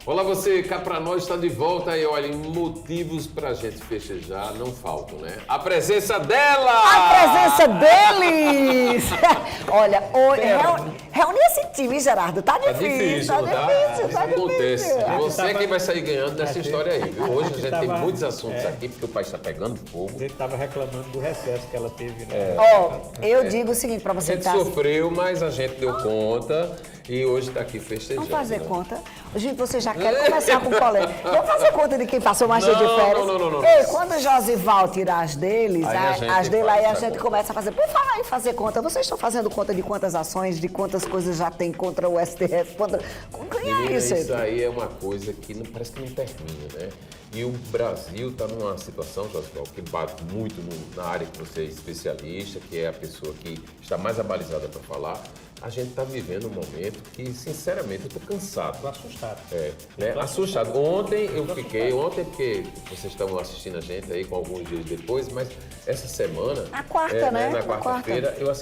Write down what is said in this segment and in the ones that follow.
Olá você, cá pra nós está de volta e olha, motivos pra gente festejar não faltam, né? A presença dela! A presença deles! Olha, reunir esse time, Gerardo, tá difícil, Isso acontece. difícil. Você é quem vai sair ganhando dessa história aí, viu? Hoje a gente tem muitos assuntos é. aqui, porque o país está pegando fogo. A gente estava reclamando do recesso que ela teve, né? Eu digo o seguinte pra A você gente que tá... sofreu, mas a gente deu conta e hoje está aqui festejando. Vamos fazer né? conta. Gente, você já quer começar com polêmica. Vamos fazer conta de quem passou mais dia de Não, férias? não. Ei, quando o Josival tirar as deles, Aí a gente as dele aí a faz a gente conta. começa a fazer. Por falar em fazer conta, vocês estão fazendo conta de quantas ações, de quantas coisas já tem contra o STF? Quem é Menina, isso? isso aí é uma coisa que parece que não termina, né? E o Brasil está numa situação, Josival, que bate muito na área que você é especialista, que é a pessoa que está mais abalizada para falar. A gente está vivendo um momento que, sinceramente, eu estou cansado. Estou assustado. Né? Assustado. Ontem porque vocês estão assistindo a gente aí com alguns dias depois, mas essa semana... Na quarta, né? Na Na quarta-feira eu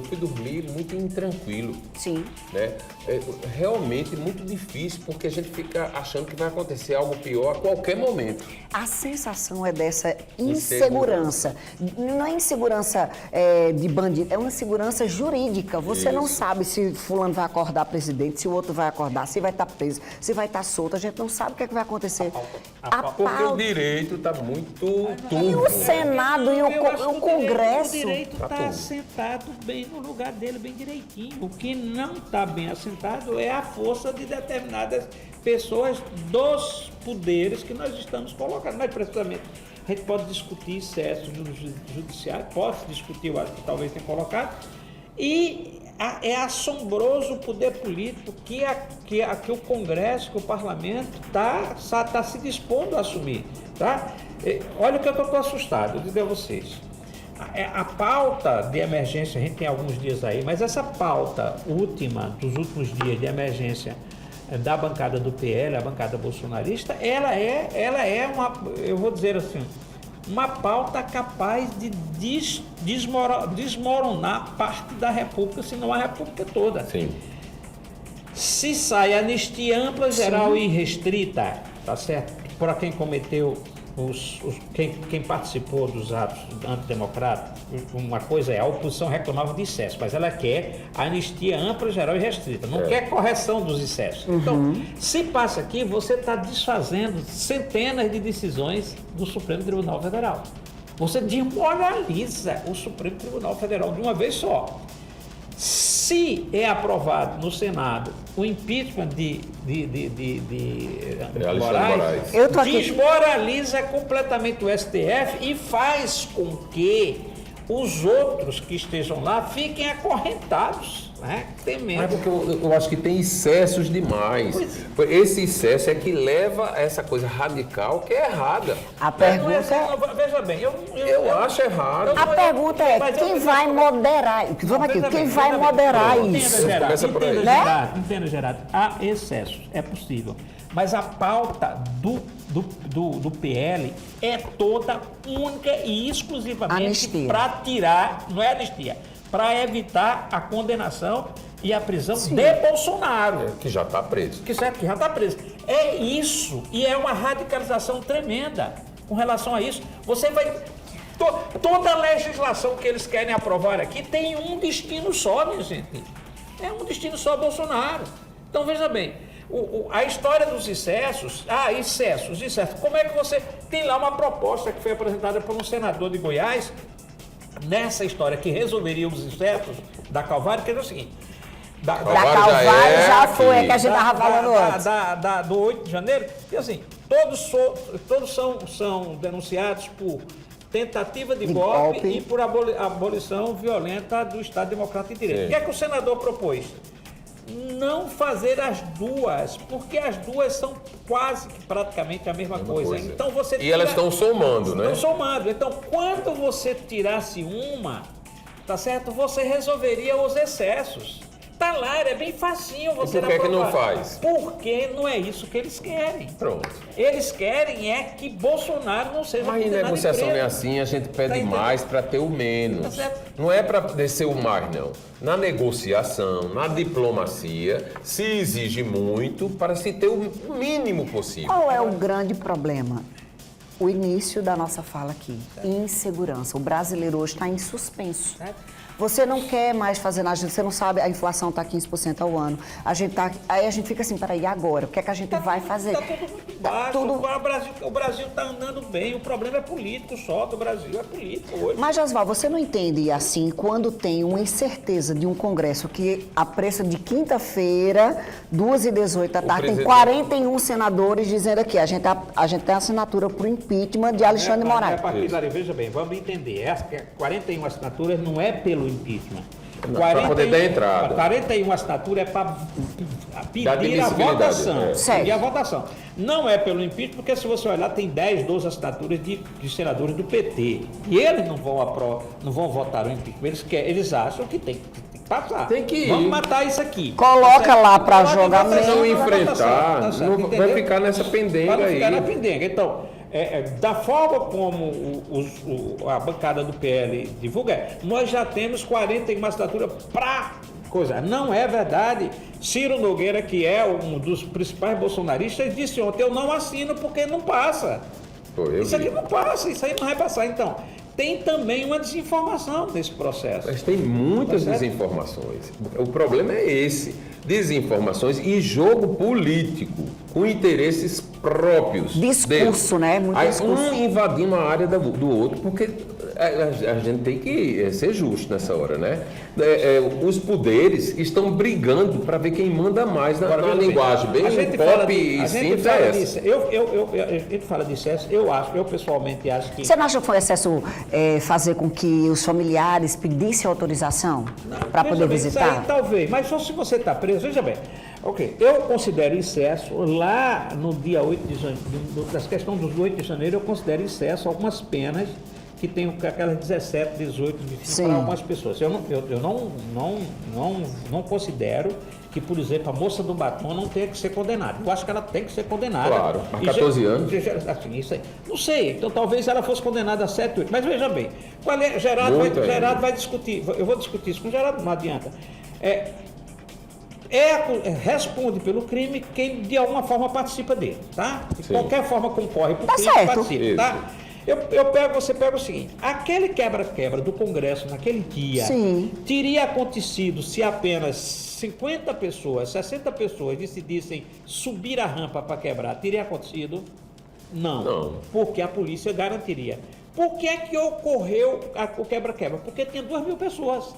fui dormir muito intranquilo. Sim. Né? É realmente muito difícil, porque a gente fica achando que vai acontecer algo pior a qualquer momento. A sensação é dessa insegurança. Não é insegurança de bandido, é uma insegurança jurídica. Você não sabe se fulano vai acordar presidente, se o outro vai acordar, se vai estar preso, se vai estar solto. A gente não sabe o que é que vai acontecer. Porque o direito está muito turvo. E o Senado e o Congresso. O direito Tá está tudo. assentado bem no lugar dele, bem direitinho. O que não está bem assentado é a força de determinadas pessoas dos poderes que nós estamos colocando. Mas, precisamente, a gente pode discutir excessos no judiciário, pode discutir, eu acho que talvez tenha colocado, e é assombroso o poder político que o Congresso, que o Parlamento está se dispondo a assumir. Tá? Olha o que eu estou assustado, eu digo a vocês. A pauta de emergência, a gente tem alguns dias aí, mas essa pauta última, dos últimos dias de emergência da bancada do PL, a bancada bolsonarista, ela é uma, eu vou dizer assim, uma pauta capaz de desmoronar parte da República, se não a República toda. Sim. Se sai anistia ampla, geral e restrita, tá certo? Para quem cometeu, quem participou dos atos antidemocráticos, uma coisa a oposição reclamava de excesso, mas ela quer anistia ampla, geral e restrita, não quer correção dos excessos. Então, se passa aqui, você está desfazendo centenas de decisões do Supremo Tribunal Federal. Você desmoraliza o Supremo Tribunal Federal de uma vez só. Se é aprovado no Senado o impeachment de Moraes, Eu tô aqui. desmoraliza completamente o STF e faz com que os outros que estejam lá fiquem acorrentados, né? Temendo. Mas porque eu acho que tem excessos demais. Esse excesso é que leva a essa coisa radical que é errada. A pergunta Veja bem, Eu acho errado. A pergunta é, quem vai moderar? Vamos aqui, quem vai moderar isso? Começa por aí. Entenda, Gerardo, há excessos, é possível. Mas a pauta do PL é toda única e exclusivamente para tirar, não é anistia, para evitar a condenação e a prisão de Bolsonaro. Que já está preso. Que já está preso. É isso, e é uma radicalização tremenda com relação a isso. Você vai... Toda a legislação que eles querem aprovar aqui tem um destino só, minha gente. É um destino só, Bolsonaro. Então, veja bem, a história dos excessos, excessos. Como é que você... Tem lá uma proposta que foi apresentada por um senador de Goiás, nessa história que resolveria os excessos da Calvário, que era o seguinte... Da Calvário já foi, que a gente estava falando antes. Do 8 de janeiro, e assim, todos são denunciados por tentativa de golpe e por abolição violenta do Estado Democrático de Direito. Sim. O que é que o senador propôs? Não fazer as duas, porque as duas são quase que praticamente a mesma coisa. Então você E elas estão somando, né? Estão somando. Então, quando você tirasse uma, tá certo? Você resolveria os excessos. Tá lá, é bem facinho você por que que não aprovar. faz? Porque não é isso que eles querem. Pronto. Eles querem é que Bolsonaro não seja Mas em condenado negociação preso. não é assim, a gente pede Tá entendendo? mais para ter o menos. Tá certo. Não é para descer o mais, não. Na negociação, na diplomacia, se exige muito para se ter o mínimo possível. Qual é o grande problema? O início da nossa fala aqui, insegurança. O brasileiro hoje está em suspenso. Você não quer mais fazer nada, você não sabe, a inflação está 15% ao ano. Aí a gente fica assim, peraí, e agora? O que é que a gente vai fazer? Está tudo muito baixo. O Brasil está andando bem. O problema é político só do Brasil, é político hoje. Mas, Josval, você não entende assim, quando tem uma incerteza de um Congresso que a preço de quinta-feira, 2h18 da tarde, tem 41 senadores dizendo aqui, a gente tem assinatura por impeachment de Alexandre de Moraes. A partir daí, veja bem, vamos entender. Essa 41 assinaturas não é pelo impeachment. Para poder dar entrada. 41 assinaturas é para pedir a admissibilidade, votação. Certo. Pedir a votação. Não é pelo impeachment, porque se você olhar, tem 10, 12 assinaturas de senadores do PT. E eles não vão votar no impeachment. Eles acham que tem que passar. Tem que ir. Vamos matar isso aqui. Coloca lá para Coloca jogar em votação, não mesmo. enfrentar, tá certo, não vai entendeu? ficar nessa pendenga Vai ficar aí. na pendenga. Então, da forma como a bancada do PL divulga, nós já temos 41 assinaturas para coisa. Não é verdade. Ciro Nogueira, que é um dos principais bolsonaristas, disse ontem, eu não assino porque não passa. Isso aqui não passa, isso aí não vai passar. Então, tem também uma desinformação nesse processo. Mas tem muitas Tá certo? desinformações. O problema é esse. Desinformações e jogo político com interesses próprios. Discurso, né? Muito Aí, discurso. um invadindo a área do outro, porque a gente tem que ser justo nessa hora, né? Os poderes estão brigando para ver quem manda mais na linguagem bem pop e simples é essa. A gente fala de excesso, eu pessoalmente acho que... Você não acha que foi excesso fazer com que os familiares pedissem autorização para Veja poder bem, visitar? isso aí, talvez, mas só se você está preso, veja bem, eu considero excesso, lá no dia 8 de janeiro, das questões dos 8 de janeiro, eu considero excesso algumas penas que tem aquelas 17, 18, 25 para algumas pessoas. Eu não considero que, por exemplo, a moça do batom não tenha que ser condenada. Eu acho que ela tem que ser condenada. Claro, há 14 anos. Assim, isso aí. Não sei, então talvez ela fosse condenada a 7, 8. Mas veja bem, Gerardo vai discutir, eu vou discutir isso com o Gerardo, não adianta. Responde pelo crime quem de alguma forma participa dele, tá? De qualquer forma concorre para o crime e participa, tá? Você pega o seguinte, aquele quebra-quebra do Congresso naquele dia teria acontecido se apenas 50 pessoas, 60 pessoas decidissem subir a rampa para quebrar, teria acontecido? Não. Porque a polícia garantiria. Por que é que ocorreu o quebra-quebra? Porque tinha 2.000 pessoas.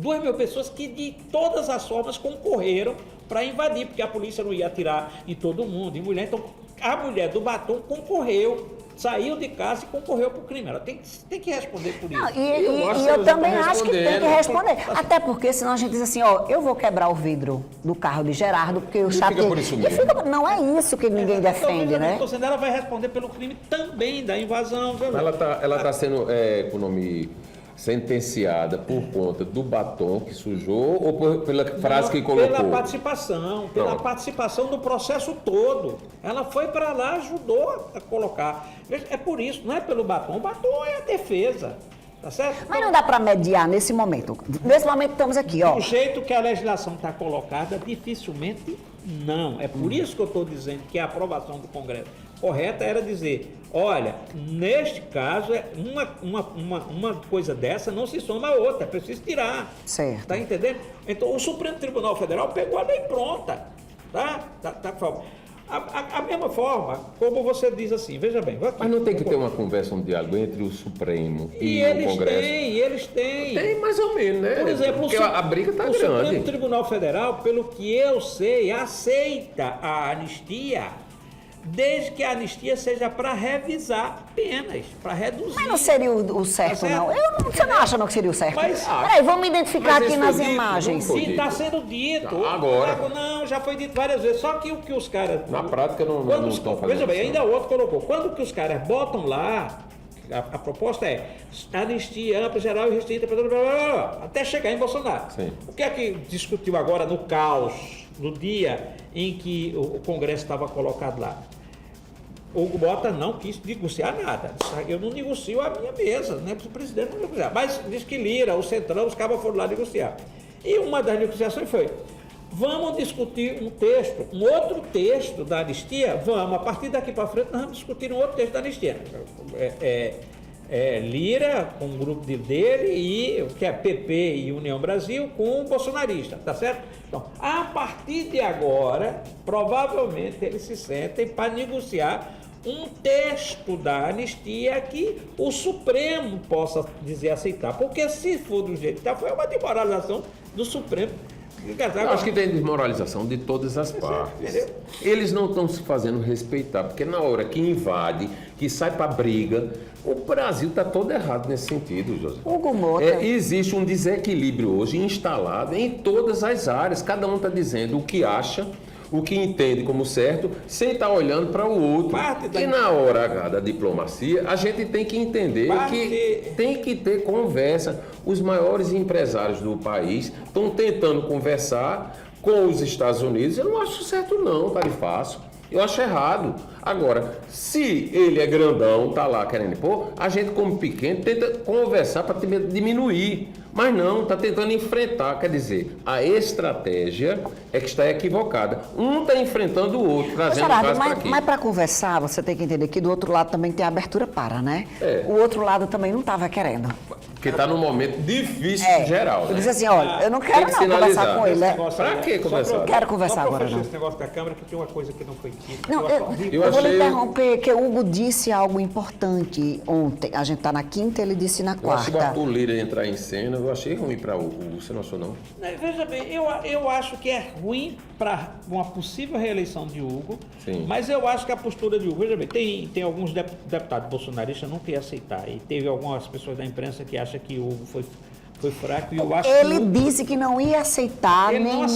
2.000 pessoas que de todas as formas concorreram para invadir, porque a polícia não ia atirar em todo mundo, em mulher. Então, a mulher do batom concorreu, saiu de casa e concorreu para o crime. Ela tem que responder por isso. Não, e eu também acho que tem que responder. Até porque senão a gente diz assim, eu vou quebrar o vidro do carro de Gerardo, porque o chato... por isso mesmo. Não é isso que ninguém defende, né? Então, ela vai responder pelo crime também da invasão. Ela está sendo, com o nome... sentenciada por conta do batom que sujou ou pela frase que colocou? Pela participação do processo todo. Ela foi para lá, ajudou a colocar. É por isso, não é pelo batom. O batom é a defesa, tá certo? Mas não dá para mediar nesse momento. Nesse momento estamos aqui, ó. Do jeito que a legislação está colocada, dificilmente não. É por isso que eu estou dizendo que a aprovação do Congresso correta era dizer, olha, neste caso, uma coisa dessa não se soma a outra, é preciso tirar. Certo. Tá entendendo? Então, o Supremo Tribunal Federal pegou a lei pronta. Tá? A mesma forma, como você diz assim, veja bem. Mas não tem que ter uma conversa, um diálogo entre o Supremo e o Congresso? Eles têm. Tem mais ou menos, né? Por exemplo, porque a briga está grande. O Supremo Tribunal Federal, pelo que eu sei, aceita a anistia, desde que a anistia seja para revisar penas, para reduzir. Mas não seria o certo, não. Você não acha não que seria o certo? Mas, peraí, vamos identificar aqui nas dito, imagens. Sim, está sendo dito. Agora. Não, já foi dito várias vezes. Só que o que os caras... Na prática não estão fazendo Veja bem, isso. ainda outro colocou. Quando que os caras botam lá, A proposta é anistia ampla, geral e restrita, blá, blá, blá, blá, até chegar em Bolsonaro. Sim. O que é que discutiu agora no caos, no dia em que o Congresso estava colocado lá? O Hugo Mota não quis negociar nada. Eu não negocio a minha mesa, né? O presidente não negociar. Mas diz que Lira, o Centrão, os cabas foram lá negociar. E uma das negociações foi: vamos discutir um outro texto da anistia. Vamos, a partir daqui para frente, nós vamos discutir um outro texto da anistia. Lira, com o grupo dele, e que é PP e União Brasil, com o bolsonarista, tá certo? Então, a partir de agora, provavelmente eles se sentem para negociar um texto da anistia que o Supremo possa dizer aceitar. Porque se for do jeito que está, foi uma desmoralização do Supremo. Eu acho que tem desmoralização de todas as partes. Eles não estão se fazendo respeitar, porque na hora que invade, que sai para briga, o Brasil está todo errado nesse sentido, José. Hugo Mota. Existe um desequilíbrio hoje instalado em todas as áreas. Cada um está dizendo o que acha, o que entende como certo, sem estar olhando para o outro. E na hora H da diplomacia, a gente tem que entender que tem que ter conversa. Os maiores empresários do país estão tentando conversar com os Estados Unidos. Eu não acho certo não, Tarifaço. Eu acho errado. Agora, se ele é grandão, tá lá querendo pôr, a gente como pequeno tenta conversar para diminuir. Mas não, está tentando enfrentar. Quer dizer, a estratégia é que está equivocada. Um está enfrentando o outro, trazendo o caso para aqui. Mas para conversar, você tem que entender que do outro lado também tem a abertura para, né? O outro lado também não estava querendo. Porque está num momento difícil geral, né? Eu disse assim, olha, eu não quero não conversar com ele. Para que conversar? Não quero conversar agora, não. Esse negócio da Câmara, que tem uma coisa que não foi dita. Não, eu vou lhe interromper, que o Hugo disse algo importante ontem. A gente está na quinta, ele disse na quarta. Eu acho que o Arthur Lira entrar em cena, eu achei ruim para o você não achou, não? Veja bem, eu acho que é ruim para uma possível reeleição de Hugo, Sim. Mas eu acho que a postura de Hugo, veja bem, tem alguns deputados bolsonaristas que não querem aceitar, e teve algumas pessoas da imprensa que acham que o Hugo foi fraco, e eu acho ele disse que não ia aceitar nenhuma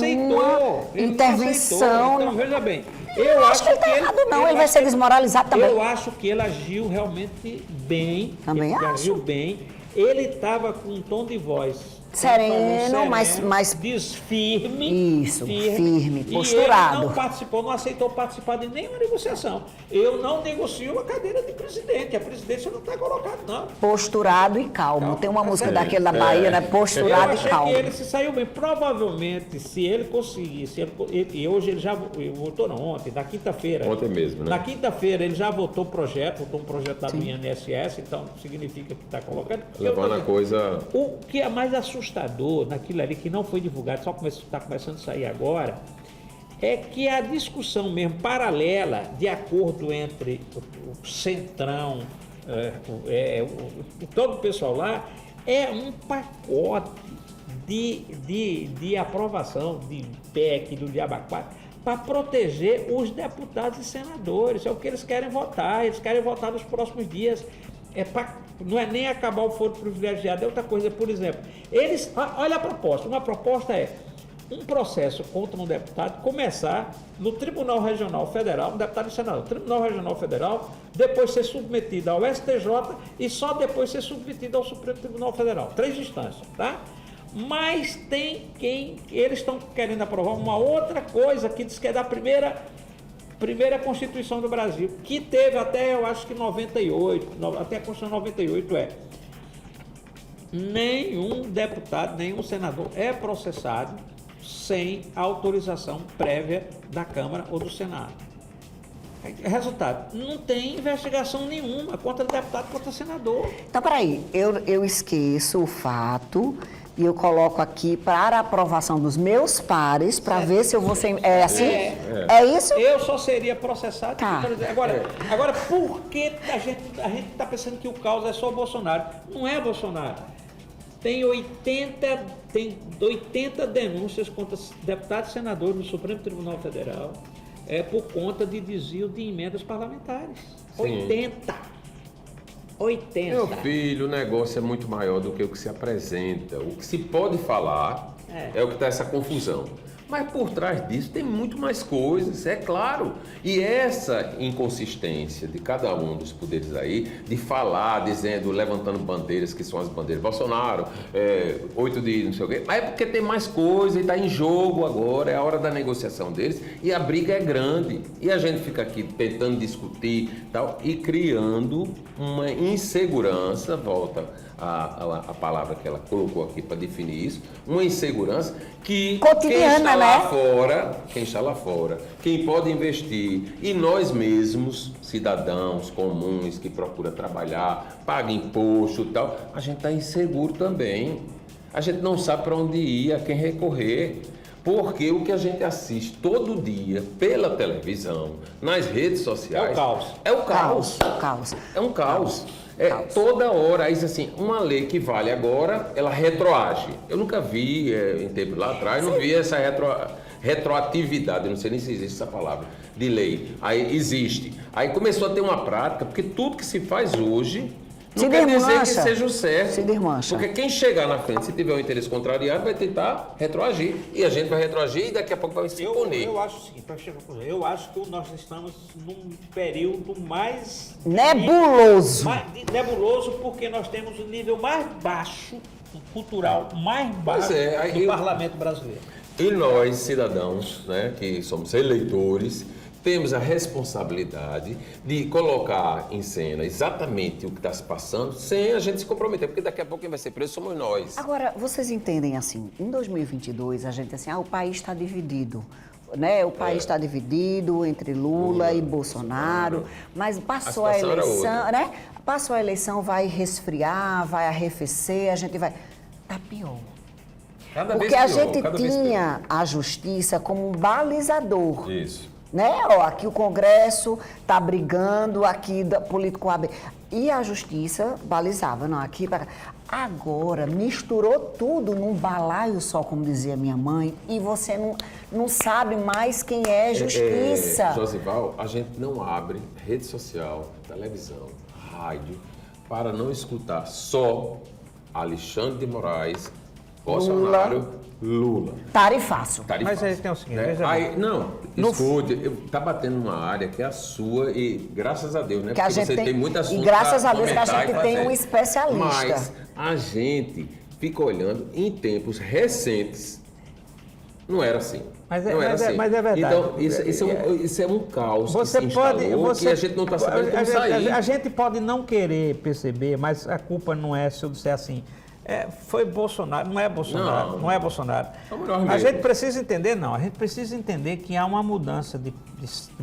intervenção. Então, veja bem, eu acho que ele está errado, não. Ele vai ser desmoralizado também. Eu acho que ele agiu realmente bem. Também acho. Agiu bem. Ele estava com um tom de voz sereno, mas firme. Isso, firme, posturado. E ele não participou, não aceitou participar de nenhuma negociação. Eu não negocio a cadeira de presidente. A presidência não está colocada, não. Posturado e calmo. Tem uma música daquele da Bahia, né? Posturado e calmo. Que ele se saiu bem. Provavelmente, se ele conseguisse, e hoje ele já votou, não, ontem, na quinta-feira. Ontem mesmo, né? Na quinta-feira ele já votou um projeto da do INSS, então significa que está colocando. Levando a coisa. O que é mais assustador naquilo ali que não foi divulgado, só está começando a sair agora, é que a discussão mesmo paralela de acordo entre o Centrão, todo o pessoal lá, é um pacote de aprovação de PEC, do Diabo 4, para proteger os deputados e senadores. É o que eles querem votar nos próximos dias. Não é nem acabar o foro privilegiado, é outra coisa. Por exemplo, olha a proposta. Uma proposta é um processo contra um deputado começar no Tribunal Regional Federal, um deputado e senador, Tribunal Regional Federal, depois ser submetido ao STJ e só depois ser submetido ao Supremo Tribunal Federal. 3 instâncias, tá? Mas tem eles estão querendo aprovar uma outra coisa que diz que é da primeira Constituição do Brasil, que teve até, eu acho que 98, até a Constituição 98 nenhum deputado, nenhum senador é processado sem autorização prévia da Câmara ou do Senado. Resultado, não tem investigação nenhuma contra deputado, contra senador. Então, peraí, eu esqueço o fato e eu coloco aqui para a aprovação dos meus pares, para ver se eu vou ser... É assim? É isso? Eu só seria processado. Tá. Agora, por que a gente está pensando que o caos é só Bolsonaro? Não é Bolsonaro. Tem 80 denúncias contra deputados e senadores no Supremo Tribunal Federal por conta de desvio de emendas parlamentares. Sim. 80. Meu filho, o negócio é muito maior do que o que se apresenta. O que se pode falar é o que está essa confusão. Mas por trás disso tem muito mais coisas, é claro. E essa inconsistência de cada um dos poderes aí, de falar, dizendo, levantando bandeiras, que são as bandeiras Bolsonaro, 8 de não sei o quê, mas é porque tem mais coisa e está em jogo agora, é a hora da negociação deles e a briga é grande. E a gente fica aqui tentando discutir tal, e criando uma insegurança, volta a palavra que ela colocou aqui para definir isso, uma insegurança que cotidiana, quem está lá fora, quem pode investir, e nós mesmos, cidadãos comuns que procuram trabalhar, paga imposto e tal, a gente está inseguro também. A gente não sabe para onde ir, a quem recorrer. Porque o que a gente assiste todo dia pela televisão, nas redes sociais... É o caos. É o caos. É um caos. Toda hora, aí assim, uma lei que vale agora, ela retroage. Eu nunca vi, em tempo lá atrás, não vi essa retroatividade, eu não sei nem se existe essa palavra, de lei. Aí existe. Aí começou a ter uma prática, porque tudo que se faz hoje... Não quer dizer que seja o certo. Se desmancha. Porque quem chegar na frente, se tiver um interesse contrariado, vai tentar retroagir. E a gente vai retroagir e daqui a pouco vai se punir. Eu acho o seguinte, eu acho que nós estamos num período mais... nebuloso. Nebuloso porque nós temos o nível mais baixo, cultural mais baixo do parlamento brasileiro. E nós, cidadãos, né, que somos eleitores, temos a responsabilidade de colocar em cena exatamente o que está se passando sem a gente se comprometer, porque daqui a pouco quem vai ser preso somos nós. Agora, vocês entendem assim, em 2022 a gente assim, o país está dividido, né? O país está dividido entre Lula e Bolsonaro, mas passou a eleição, né? Passou a eleição, vai resfriar, vai arrefecer, a gente vai... Tá pior. Porque a gente tinha a justiça como um balizador. Isso. Né? Ó, aqui o Congresso está brigando, aqui da político AB. E a justiça balizava, não, aqui para cá. Agora, misturou tudo num balaio só, como dizia minha mãe, e você não sabe mais quem é justiça. Josival, a gente não abre rede social, televisão, rádio, para não escutar só Alexandre de Moraes, Bolsonaro, Lula. Tarifaço. Mas aí tem o seguinte, veja aí, não, escute, tá batendo uma área que é a sua e graças a Deus, né? Que a gente tem muito assunto. E graças a Deus que a gente tem um especialista. Mas a gente fica olhando em tempos recentes, não era assim. Mas é verdade. Então, isso é um caos que se instalou, que a gente não está sabendo como sair. A gente pode não querer perceber, mas a culpa não é, se eu disser assim... foi Bolsonaro, não é Bolsonaro, não é Bolsonaro. A gente precisa entender que há uma mudança de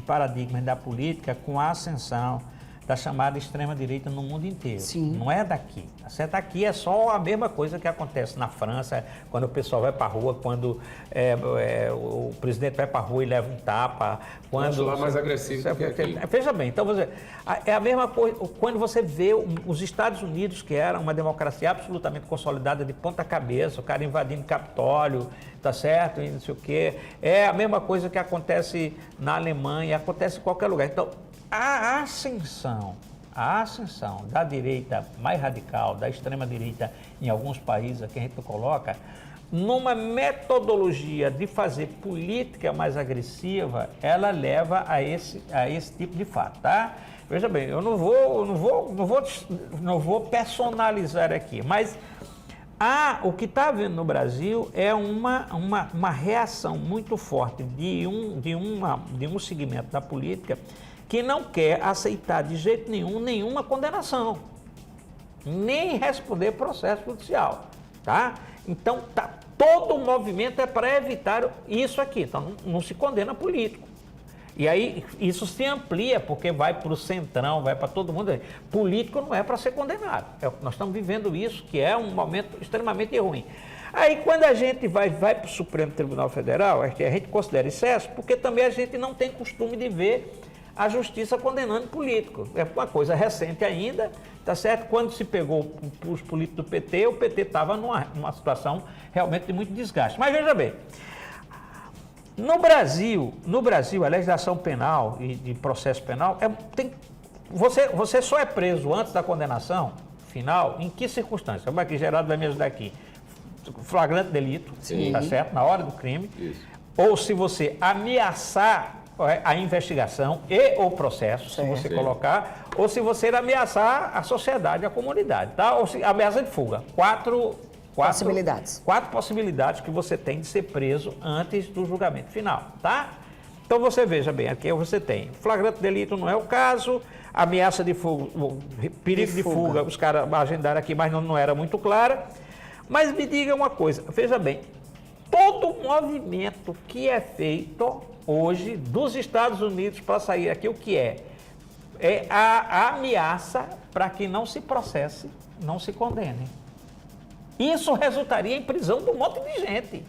paradigmas da política com a ascensão da chamada extrema-direita no mundo inteiro. Sim. Não é daqui. Daqui é só a mesma coisa que acontece na França, quando o pessoal vai para a rua, quando o presidente vai para a rua e leva um tapa. Quando lá mais agressivo do que aqui. Veja bem, então é a mesma coisa quando você vê os Estados Unidos, que era uma democracia absolutamente consolidada de ponta cabeça, o cara invadindo Capitólio, tá certo, e não sei o quê. É a mesma coisa que acontece na Alemanha, acontece em qualquer lugar. Então, a ascensão da direita mais radical, da extrema-direita em alguns países, que a gente coloca, numa metodologia de fazer política mais agressiva, ela leva a esse tipo de fato, tá? Veja bem, eu não vou personalizar aqui, mas o que está havendo no Brasil é uma reação muito forte de um segmento da política que não quer aceitar de jeito nenhum nenhuma condenação, nem responder processo judicial, tá? Então, todo o movimento é para evitar isso aqui, então não se condena político. E aí isso se amplia, porque vai para o centrão, vai para todo mundo. Político não é para ser condenado. Nós estamos vivendo isso, que é um momento extremamente ruim. Aí quando a gente vai para o Supremo Tribunal Federal, a gente considera excesso, porque também a gente não tem costume de ver a justiça condenando político. É uma coisa recente ainda, tá certo? Quando se pegou os políticos do PT, o PT estava numa situação realmente de muito desgaste. Mas veja bem, no Brasil, a legislação penal e de processo penal, você só é preso antes da condenação final, em que circunstância? Como é que Geraldo vai me ajudar aqui? Flagrante delito, sim, tá certo? Na hora do crime. Isso. ou se você ameaçar a investigação e o processo, se você colocar, ou se você ameaçar a sociedade, a comunidade, tá? Ou se ameaça de fuga. Quatro possibilidades que você tem de ser preso antes do julgamento final, tá? Então você veja bem, aqui você tem flagrante delito, não é o caso, ameaça de fuga, perigo de fuga, os caras agendaram aqui, mas não era muito clara. Mas me diga uma coisa, veja bem, todo movimento que é feito hoje dos Estados Unidos para sair aqui, o que é? É a ameaça para que não se processe, não se condene. Isso resultaria em prisão de um monte de gente.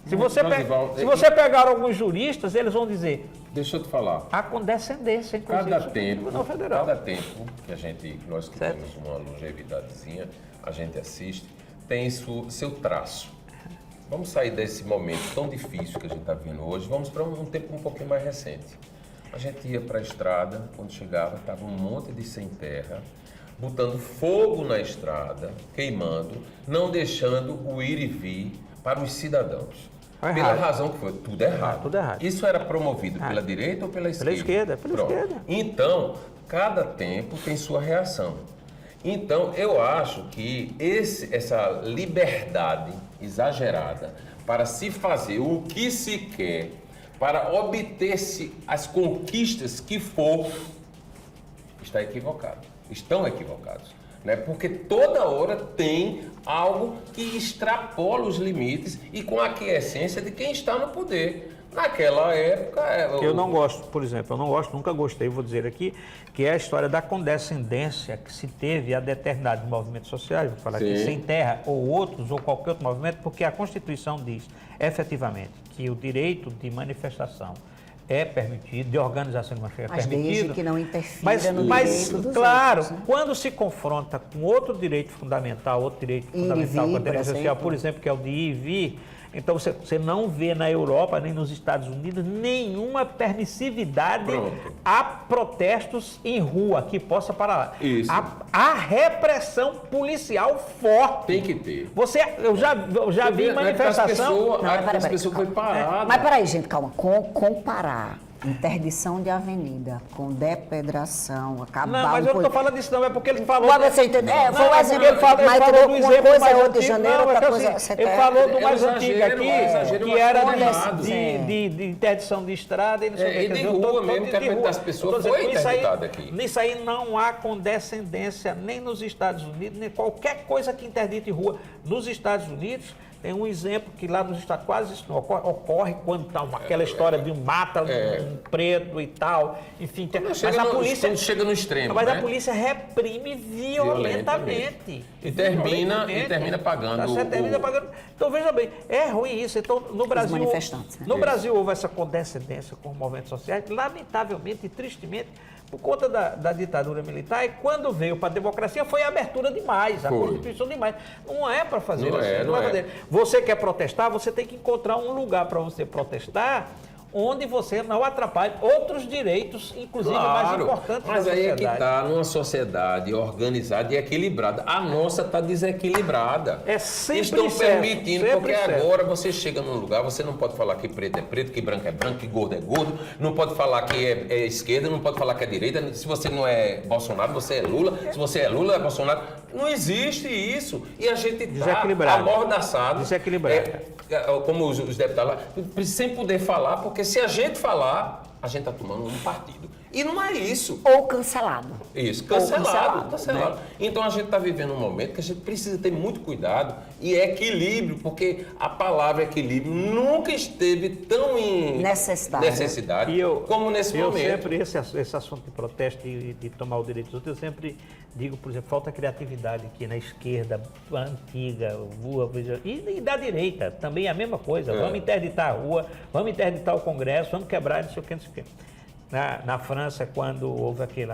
Se você pegar alguns juristas, eles vão dizer... Deixa eu te falar. A condescendência, inclusive, Cada tempo que nós que temos uma longevidadezinha, a gente assiste, tem seu traço. Vamos sair desse momento tão difícil que a gente está vivendo hoje, vamos para um tempo um pouquinho mais recente. A gente ia para a estrada, quando chegava, estava um monte de sem terra, botando fogo na estrada, queimando, não deixando o ir e vir para os cidadãos. Pela razão que foi, tudo errado. Tudo errado. Isso era promovido pela direita ou pela esquerda? Pela esquerda. Então, cada tempo tem sua reação. Então, eu acho que essa liberdade exagerada para se fazer o que se quer, para obter-se as conquistas que for, estão equivocados. Né? Porque toda hora tem algo que extrapola os limites e com a aquiescência de quem está no poder. Naquela época... Eu não gosto, por exemplo, nunca gostei, vou dizer aqui, que é a história da condescendência que se teve a determinados movimentos sociais, vou falar aqui, Sem Terra ou outros, ou qualquer outro movimento, porque a Constituição diz, efetivamente, que o direito de manifestação é permitido, de organização de manifestação é permitido. Desde que não interfira no direito dos claro, outros, né? Quando se confronta com outro direito fundamental com a direito social, por exemplo, que é o de ir e vir, então você não vê na Europa nem nos Estados Unidos nenhuma permissividade a protestos em rua que possa parar. Isso. A repressão policial forte. Tem que ter. Eu já vi manifestação... As pessoas foi parada. Mas peraí, gente, calma. Comparar interdição de avenida com depedração, acabar... Não, mas eu não estou falando disso não, é porque ele falou... Mas você entendeu? Foi um exemplo, ele falou do exemplo coisa mais é 8 de antigo, janeiro, outra coisa... Ele falou do mais antigo exagero, aqui, que era errado. de interdição de estrada e não sei o que. E de rua mesmo, que a maioria das pessoas foi interditada aqui. Nisso aí não há condescendência nem nos Estados Unidos, nem qualquer coisa que interdite rua. Nos Estados Unidos... Tem um exemplo que lá nos Estados quase isso não ocorre quando está aquela história de mata um preto e tal, enfim. Mas a polícia chega no extremo, mas a polícia reprime violentamente. E termina pagando. Termina pagando. Então veja bem, é ruim isso. Então no Brasil, manifestantes, né? No Brasil houve essa condescendência com os movimentos sociais, lamentavelmente e tristemente. Por conta da ditadura militar, e quando veio para a democracia foi a abertura demais, a Constituição demais. Não é para fazer assim. Não é fazer. Você quer protestar, você tem que encontrar um lugar para você protestar onde você não atrapalhe outros direitos, inclusive mais importantes da sociedade. Mas aí é que está, numa sociedade organizada e equilibrada. A nossa está desequilibrada. É sempre Estão permitindo, porque certo. agora você chega num lugar, você não pode falar que preto é preto, que branco é branco, que gordo é gordo, não pode falar que é esquerda, não pode falar que é direita. Se você não é Bolsonaro, você é Lula. Se você é Lula, é Bolsonaro. Não existe isso. E a gente está amordaçado. Desequilibrado. Como os deputados lá, sem poder falar, porque se a gente falar, a gente está tomando um partido. E não é isso. Ou cancelado. Isso, cancelado. Né? Então a gente está vivendo um momento que a gente precisa ter muito cuidado e equilíbrio, porque a palavra equilíbrio nunca esteve tão em necessidade como nesse momento. Eu sempre, esse assunto de protesto e de tomar o direito dos outros, eu sempre digo, por exemplo, falta criatividade aqui na esquerda, antiga, e da direita também é a mesma coisa. Vamos interditar a rua, vamos interditar o Congresso, vamos quebrar não sei o que. Na França, quando houve aquele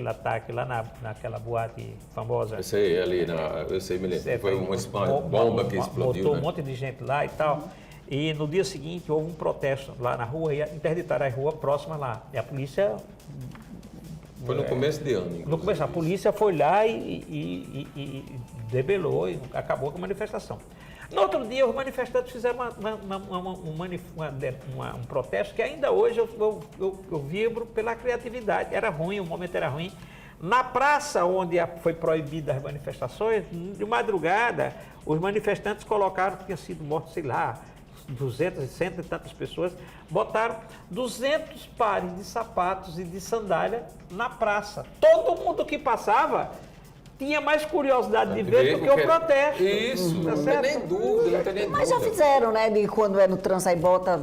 ataque lá naquela boate famosa. Eu sei, me lembro. Foi uma bomba que explodiu. Botou um monte de gente lá e tal. E no dia seguinte houve um protesto lá na rua e interditaram a rua próxima lá. E a polícia... Foi no começo de ano. No começo, a polícia foi lá e debelou e acabou com a manifestação. No outro dia, os manifestantes fizeram um protesto que ainda hoje eu vibro pela criatividade. Era ruim, o momento era ruim. Na praça onde foi proibida as manifestações, de madrugada, os manifestantes colocaram que tinha sido morto, sei lá, 200, 100 e tantas pessoas, botaram 200 pares de sapatos e de sandália na praça. Todo mundo que passava tinha mais curiosidade de ver do que o protesto. Isso, tá não tem nem dúvida, não tem nem Mas já dúvida. fizeram, né? De quando é no trânsito, aí bota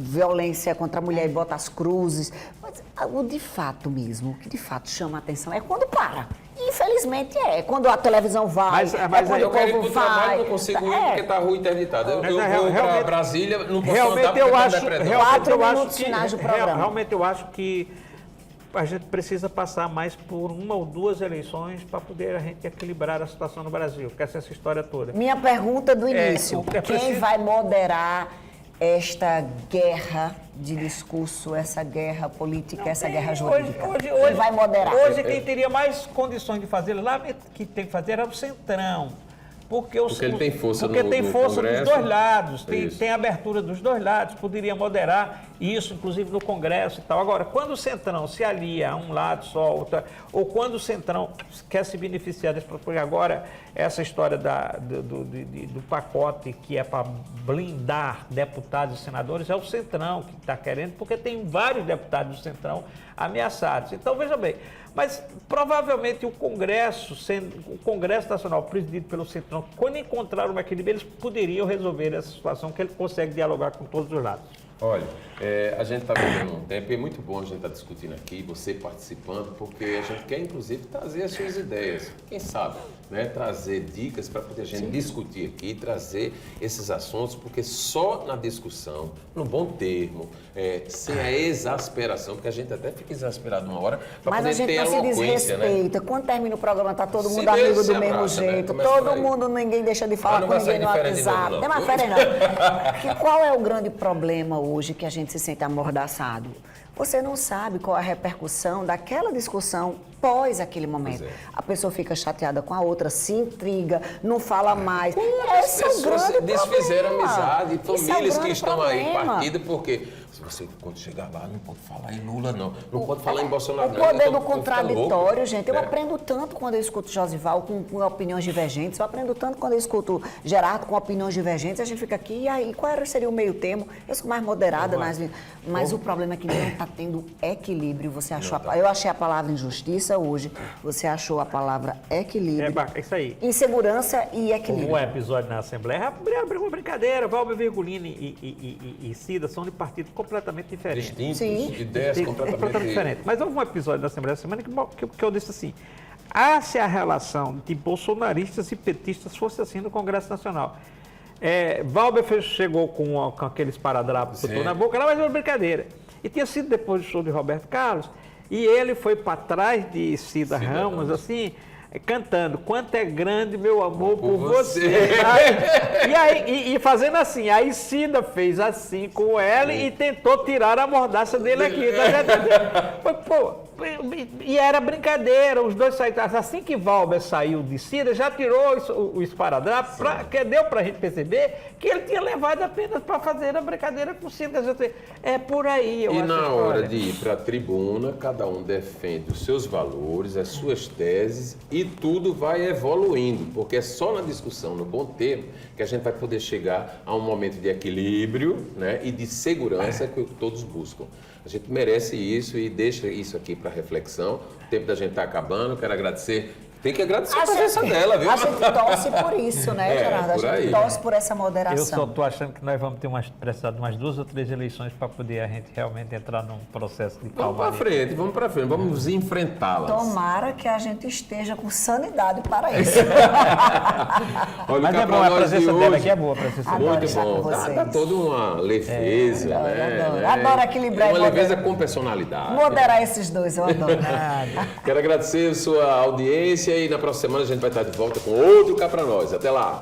violência contra a mulher e bota as cruzes. Mas o de fato mesmo, o que de fato chama a atenção é quando para. Infelizmente quando a televisão vai, mas quando Eu o quero ir povo pro trabalho, vai. não consigo ir porque tá a rua interditada. Eu Mas vou realmente- para Brasília, não posso Realmente andar porque eu tá acho, depredando. realmente 4 eu acho minutos que, finais do programa. realmente eu acho que a gente precisa passar mais por uma ou duas eleições para poder a gente equilibrar a situação no Brasil, que essa história toda. Minha pergunta do início, é quem preciso- vai moderar esta guerra de discurso, essa guerra política, essa guerra jurídica? Quem vai moderar? Hoje quem teria mais condições de fazer lá, que tem que fazer era o Centrão. Porque ele tem força porque no- tem no força Congresso. dos dois lados, Isso. tem abertura dos dois lados, poderia moderar isso, inclusive no Congresso e tal. Agora, quando o Centrão se alia a um lado só, ou quando o Centrão quer se beneficiar desse, porque agora essa história do pacote que é para blindar deputados e senadores é o Centrão que está querendo, porque tem vários deputados do Centrão ameaçados. Então, veja bem, mas provavelmente o Congresso Nacional, presidido pelo Centrão, quando encontrar um equilíbrio, eles poderiam resolver essa situação, que ele consegue dialogar com todos os lados. Olha, a gente está vivendo um tempo, e é muito bom a gente estar discutindo aqui, você participando, porque a gente quer, inclusive, trazer as suas ideias. Quem sabe, né? Trazer dicas para poder a gente discutir aqui, trazer esses assuntos, porque só na discussão, no bom termo, sem a exasperação, porque a gente até fica exasperado uma hora, para Mas a poder gente ter não se eloquência, né? desrespeita. Quando termina o programa, tá todo Se mundo amigo deixa, do se mesmo abraça, né? jeito. Começa por Todo aí. mundo, ninguém deixa de falar Mas não com vai sair ninguém no diferente de novo, WhatsApp. não. Tem mais férias, não. Qual é o grande problema hoje que a gente se sente amordaçado? Você não sabe qual a repercussão daquela discussão pós aquele momento. Pois é. A pessoa fica chateada com a outra, se intriga, não fala mais. As Esse é o pessoas grande desfizeram problema. amizade, Esse é o famílias que grande estão aí problema. partidas, porque se você, quando chegar lá, não pode falar em Lula, não pode falar em Bolsonaro, O não. poder Eu do tô ficando contraditório, louco. gente. Eu aprendo tanto quando eu escuto Josival com opiniões divergentes. Eu aprendo tanto quando eu escuto Gerardo com opiniões divergentes. A gente fica aqui, e aí, qual seria o meio termo? Eu sou mais moderada, mas o problema é que não está tendo equilíbrio. Você achou eu achei a palavra injustiça hoje. Você achou a palavra equilíbrio. É isso aí. Insegurança e Houve equilíbrio. um episódio na Assembleia, abriu uma brincadeira, Valber Virgulini e Cida são de partidos completamente diferentes. Distintos, Sim. ideias completamente diferentes. Mas houve um episódio da Assembleia da semana que eu disse assim, se a relação de bolsonaristas e petistas fosse assim no Congresso Nacional. Valber chegou com aqueles paradrapos que botou na boca, era mais uma brincadeira. E tinha sido depois do show de Roberto Carlos, e ele foi para trás de Cida Ramos, assim, cantando "Quanto é grande meu amor por você". E aí, fazendo assim, aí Cida fez assim com ela e tentou tirar a mordaça dele aqui. E era brincadeira, os dois saíram. Assim que Valber saiu de Cida, já tirou o esparadrapo, que deu pra gente perceber que ele tinha levado apenas para fazer a brincadeira com Cida. É por aí, eu E acho. na hora de ir para a tribuna, cada um defende os seus valores, as suas teses e tudo vai evoluindo, porque é só na discussão, no bom termo, que a gente vai poder chegar a um momento de equilíbrio, né, e de segurança que todos buscam. A gente merece isso e deixa isso aqui para reflexão. O tempo da gente está acabando, quero agradecer. Tem que agradecer a presença dela, viu? A gente torce por isso, né, Gerardo? A por gente aí. torce por essa Eu moderação. só estou achando que nós vamos ter precisar de umas 2 ou 3 eleições para poder a gente realmente entrar num processo de Vamos para calmaria. frente, vamos enfrentá-las. Tomara que a gente esteja com sanidade para isso. Olha, Mas cá é pra bom, a nós presença de dela hoje. aqui é boa, a presença dela. Adoro Muito estar com bom. Dá vocês. toda uma leveza, adoro, né? adoro. né? Adoro equilibrar e Uma leveza moderar. com personalidade. Moderar esses dois, eu adoro. Quero agradecer a sua audiência e na próxima semana a gente vai estar de volta com outro Cá Pra Nós. Até lá!